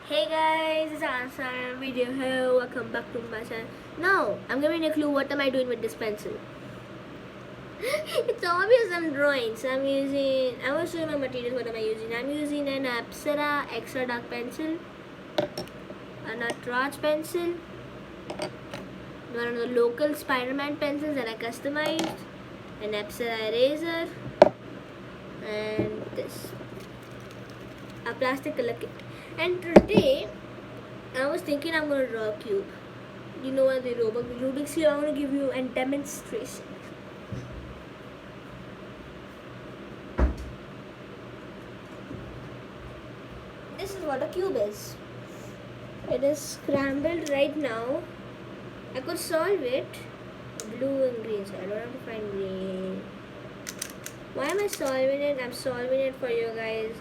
Hey guys, it's Answer video here. Welcome back to my channel. Now, I'm giving you a clue what am I doing with this pencil. It's obvious I'm drawing. So I will show you my materials. What am I using? I'm using an Apsara extra dark pencil, a Natraj pencil, one of the local Spider-Man pencils that I customized, an Apsara eraser, and this, a plastic color kit. And today, I was thinking I'm gonna draw a cube. You know what the Rubik's cube? I'm gonna give you a demonstration. This is what a cube is. It is scrambled right now. I could solve it blue and green, so I don't have to find green. Why am I solving it? I'm solving it for you guys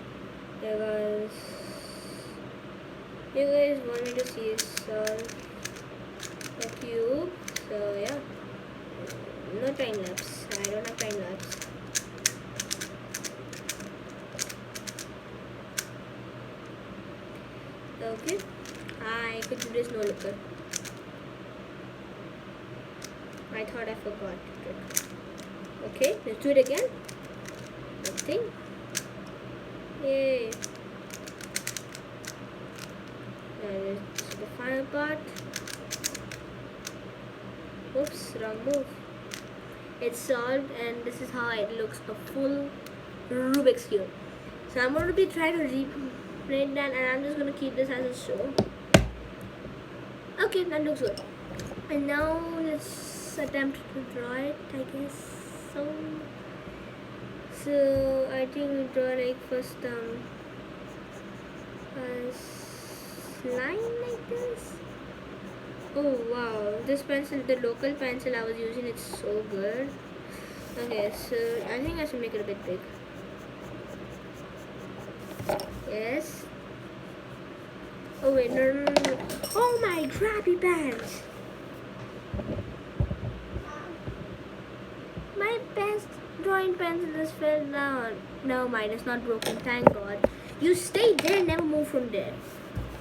because you guys want me to see solve a cube. So yeah, no time lapse. I don't have time lapse. Okay, I could do this no looker. I thought I forgot it. Okay, let's do it again. Nothing. Yay. Now let's do the final part. Oops, wrong move. It's solved and this is how it looks, a full Rubik's Cube. So I'm going to be trying to reprint that and I'm just going to keep this as a show. Okay, that looks good. And now let's attempt to draw it, I guess. So I think we draw like first a line like this. Oh wow, this pencil, the local pencil I was using, it's so good. Okay, so I think I should make it a bit big. Yes. Oh wait, no. Oh my crappy pants. My best drawing pencil just fell down. No mind, it's not broken, thank God. You stay there, never move from there.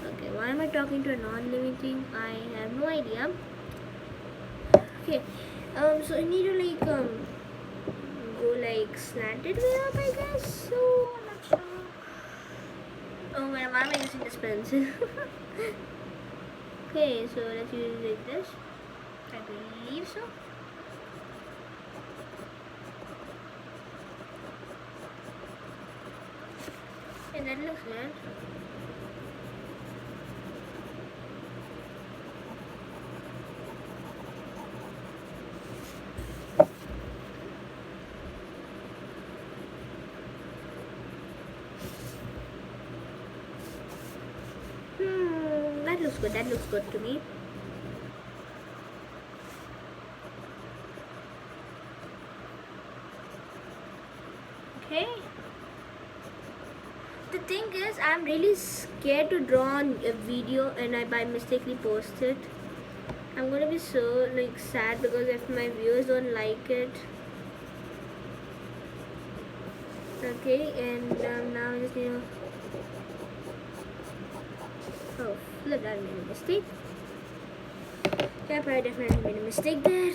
Okay, why am I talking to a non-living thing? I have no idea. Okay, so you need to like go like slanted way up, I guess. So I'm not sure. Oh wait, why am I using this pencil? Okay, so let's use it like this. I believe so. And that looks good. That looks good. That looks good to me. Okay. The thing is, I'm really scared to draw on a video and I by mistakenly post it. I'm gonna be so like sad because if my viewers don't like it. Okay, and now I just need to. Oh, flip! I made a mistake. Yep, I definitely made a mistake there.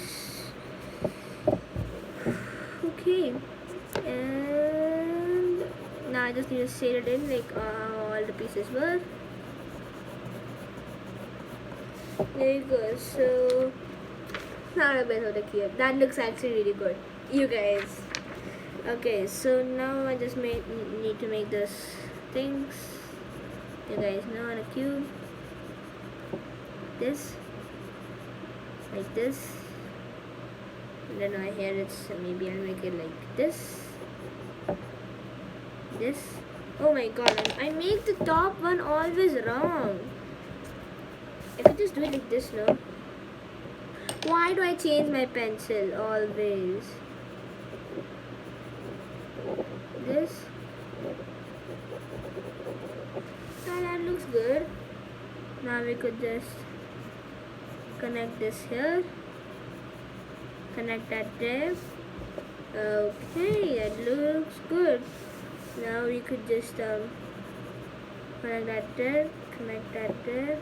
Okay, and now I just need to set it in like all the pieces were. There you go. So not a bit of the cube. That looks actually really good, you guys. Okay, so now I just need to make this things. You guys know on a cube. This, like this. And then right here it's maybe I'll make it like this. This. Oh my god, I make the top one always wrong. I could just do it like this, no? Why do I change my pencil always? This. Ah, that looks good. Now we could just connect this here. Connect that there. Okay, that looks good. Now we could just connect that there, connect that there,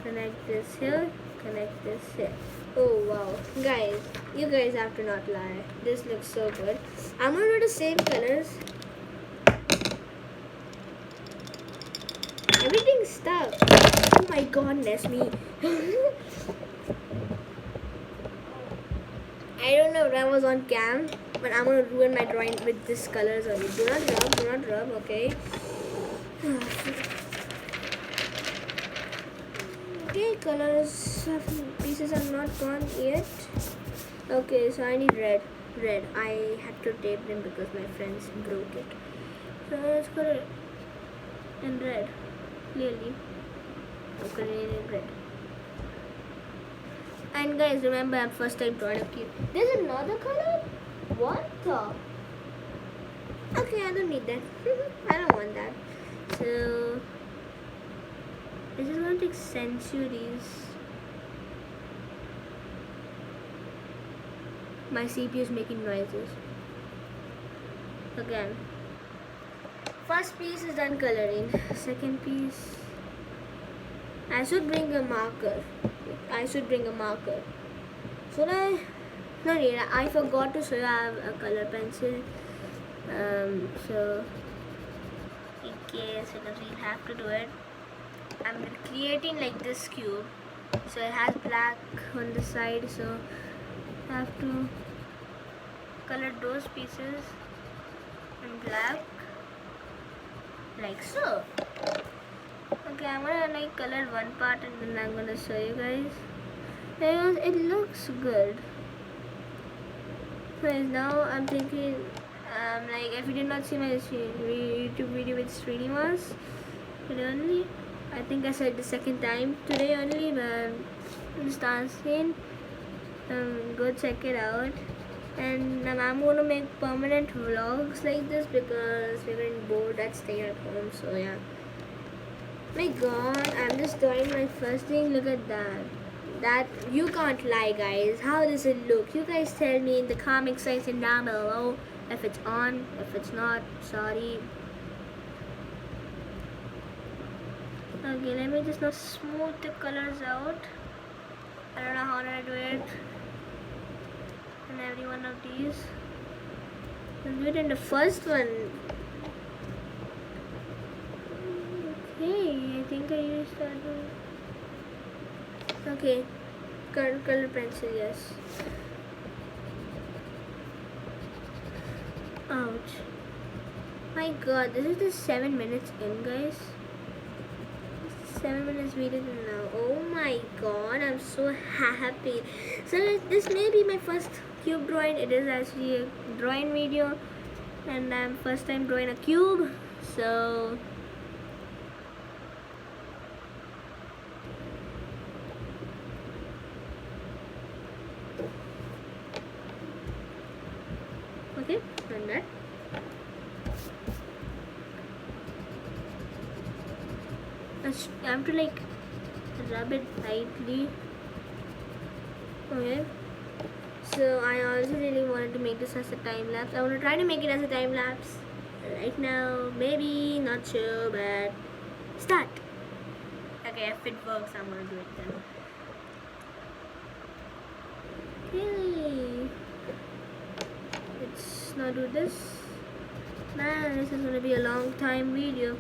connect this here, connect this here. Oh wow, guys, you guys have to not lie. This looks so good. I'm gonna do the same colors. Everything's stuck. Oh my goodness me. I don't know if that was on cam, but I'm gonna ruin my drawing with this colors only. Do not rub, okay? Okay, colors pieces are not gone yet. Okay, so I need red. Red. I had to tape them because my friends broke it. So let's put it in red. Clearly. Okay, in red. And guys, remember I'm first time drawing a cube. There's another color? What the? Okay, I don't need that. I don't want that. So this is going to take centuries. My CPU is making noises. Again. First piece is done coloring. Second piece. I should bring a marker. Should I? No need. I forgot to show you I have a color pencil. So in case you have to do it. I'm creating like this cube. So it has black on the side. So I have to color those pieces in black. Like so. Okay, I'm gonna like color one part and then I'm gonna show you guys. It looks good. Guys, now I'm thinking, like if you did not see my YouTube video with Srinivas, only I think I said the second time today only, but just asking. Go check it out. And I'm gonna make permanent vlogs like this because we're getting bored at staying at home. So yeah. My god, I'm just doing my first thing. Look at that. That you can't lie, guys. How does it look? You guys tell me in the comment section down below if it's on, if it's not. Sorry. Okay, let me just now smooth the colors out. I don't know how to do it. And every one of these. I'll do it in the first one. Okay, I think I used that one. Okay, color pencil, yes. Ouch. My god, this is the 7 minutes in, guys. 7 minutes video now. Oh my god, I'm so happy. So this may be my first cube drawing. It is actually a drawing video, and I'm first time drawing a cube. So okay, done that. I have to like rub it tightly. Okay. So I also really wanted to make this as a time lapse. I want to try to make it as a time lapse right now. Maybe, not sure, but start. Okay, if it works, I'm gonna do it then. Okay. Let's not do this. Man, this is gonna be a long time video.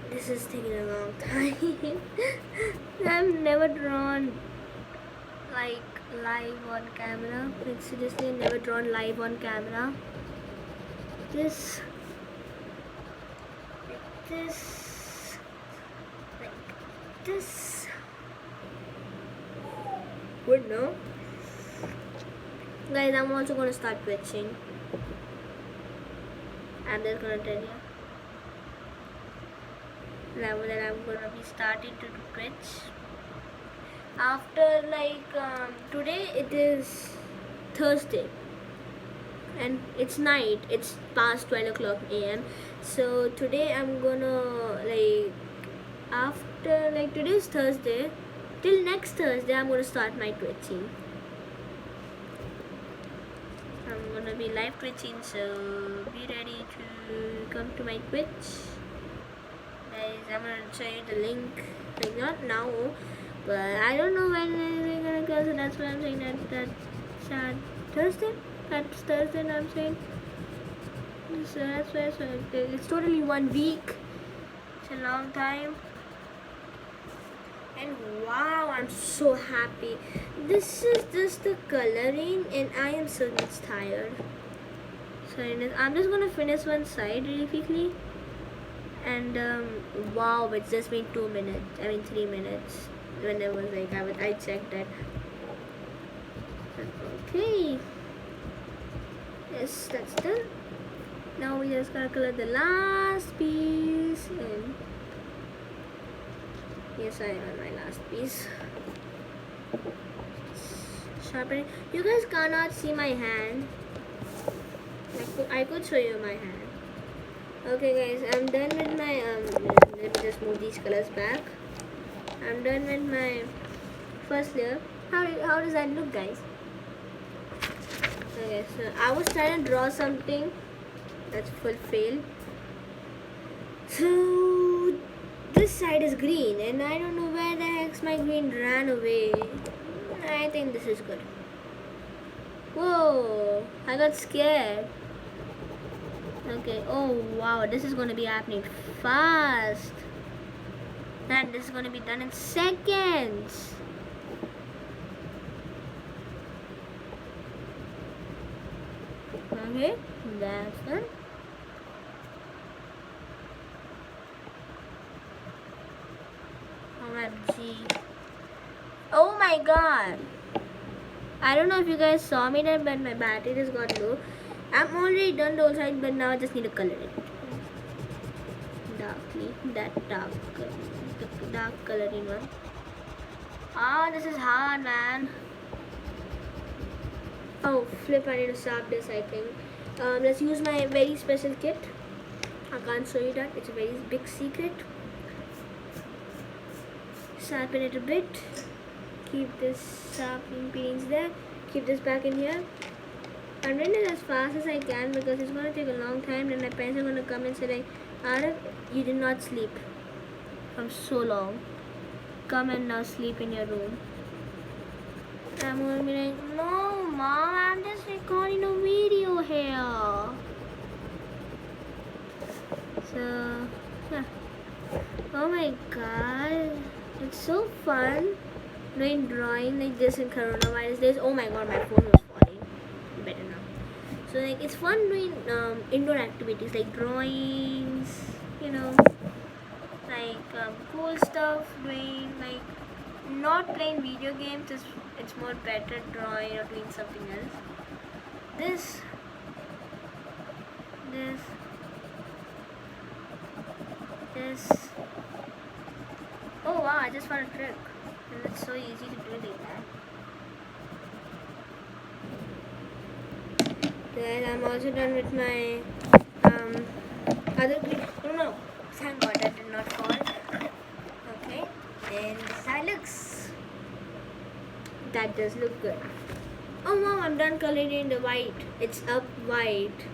This is taking a long time. I've never drawn like live on camera. Like seriously, never drawn live on camera. This, like this, like this. Good, no? Guys, I'm also gonna start twitching. I'm just gonna tell you. Now that I'm gonna be starting to do twitch. After like today it is Thursday and it's night, it's past 12 o'clock AM. So today I'm gonna like after like today's Thursday till next Thursday I'm gonna start my twitching. I'm gonna be live twitching, so be ready to come to my Twitch. I'm gonna show you the link. Like not now, but I don't know when it's gonna go. So that's why I'm saying that's Thursday. That's Thursday. And I'm saying. So that's why it's totally 1 week. It's a long time. And wow, I'm so happy. This is just the coloring, and I am so much tired. So I'm just gonna finish one side really quickly. And wow, it's just been 2 minutes. I mean 3 minutes. When I was like, I checked that. Okay. Yes, that's done. Now we just gotta color the last piece. And yes, I am on my last piece. Sharpening. You guys cannot see my hand. I could show you my hand. Okay guys, I'm done with my let me just move these colors back. I'm done with my first layer. How does that look, guys? Okay, so I was trying to draw something that's full fail. So this side is green and I don't know where the heck my green ran away. I think this is good. Whoa, I got scared. Okay, oh wow, this is going to be happening fast. And this is going to be done in seconds. Okay, that's done. OMG. Oh my god. I don't know if you guys saw me there, but my battery just got low. I'm already done the whole side, but now I just need to color it. Darkly. That dark coloring one. Ah, this is hard, man. Oh, flip, I need to sharp this, I think. Let's use my very special kit. I can't show you that. It's a very big secret. Sharpen it a bit. Keep this sharpening pins there. Keep this back in here. I'm doing it as fast as I can because it's going to take a long time. Then my parents are going to come and say like, Arif, you did not sleep from so long. Come and now sleep in your room. I'm going to be like, no mom, I'm just recording a video here. So, yeah. Oh my god. It's so fun doing drawing like this in coronavirus days. Oh my god, my phone was falling. Better now. So like it's fun doing indoor activities like drawings, you know, like cool stuff, doing like not playing video games. It's more better drawing or doing something else. This oh wow, I just found a trick and it's so easy to do like that. Then I'm also done with my other green. No, thank god that did not fall. Okay, then this side looks, that does look good. Oh wow, I'm done coloring the white. It's up white,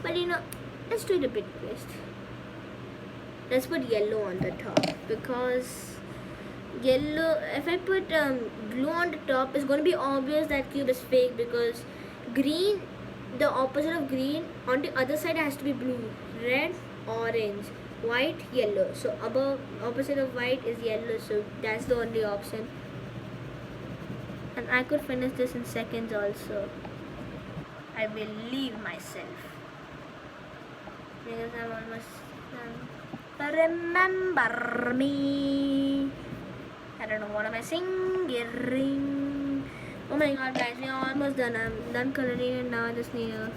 but you know, let's do it a bit twist. Let's put yellow on the top because yellow, if I put blue on the top, it's going to be obvious that cube is fake because green, the opposite of green, on the other side has to be blue, red, orange, white, yellow. So above, opposite of white is yellow, so that's the only option. And I could finish this in seconds also. I believe myself because I'm almost done. Remember me. I don't know what am I singing. Oh my god guys, we are almost done. I'm done coloring and now I just need a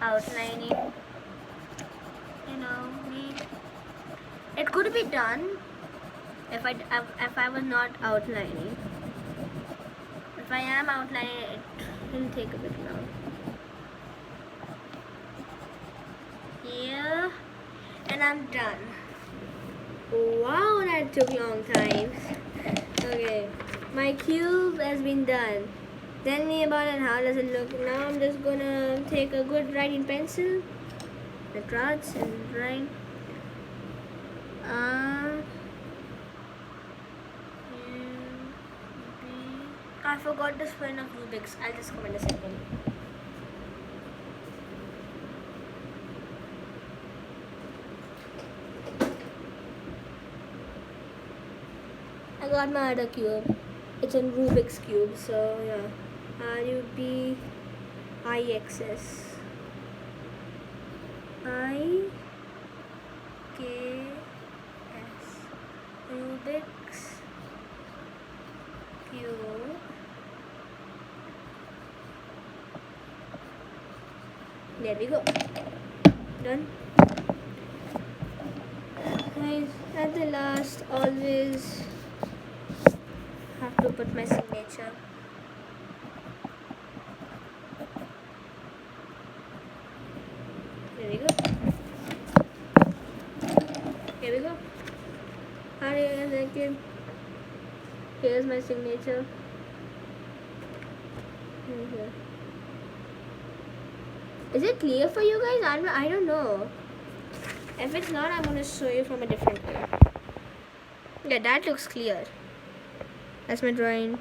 outlining. You know, it could be done if I was not outlining. If I am outlining, it will take a bit long. Yeah, and I'm done. Wow, that took a long time. Okay, my cube has been done. Tell me about it, how does it look? Now I'm just gonna take a good writing pencil Natraj and drawing. I forgot the spelling of Rubik's. I'll just come in a second. I got my other cube. It's in Rubik's cube, so yeah. Rubix. Rubik's cube. There we go. Done. Guys, at the last, always have to put my signature. There we go. Here we go. How do you guys like it? Here's my signature. Here. Is it clear for you guys? I don't know. If it's not, I'm going to show you from a different way. Yeah, that looks clear. That's my drawing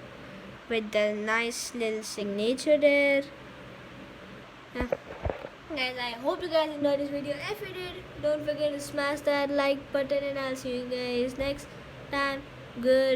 with the nice little signature there. Yeah. Guys, I hope you guys enjoyed this video. If you did, don't forget to smash that like button, and I'll see you guys next time. Goodbye.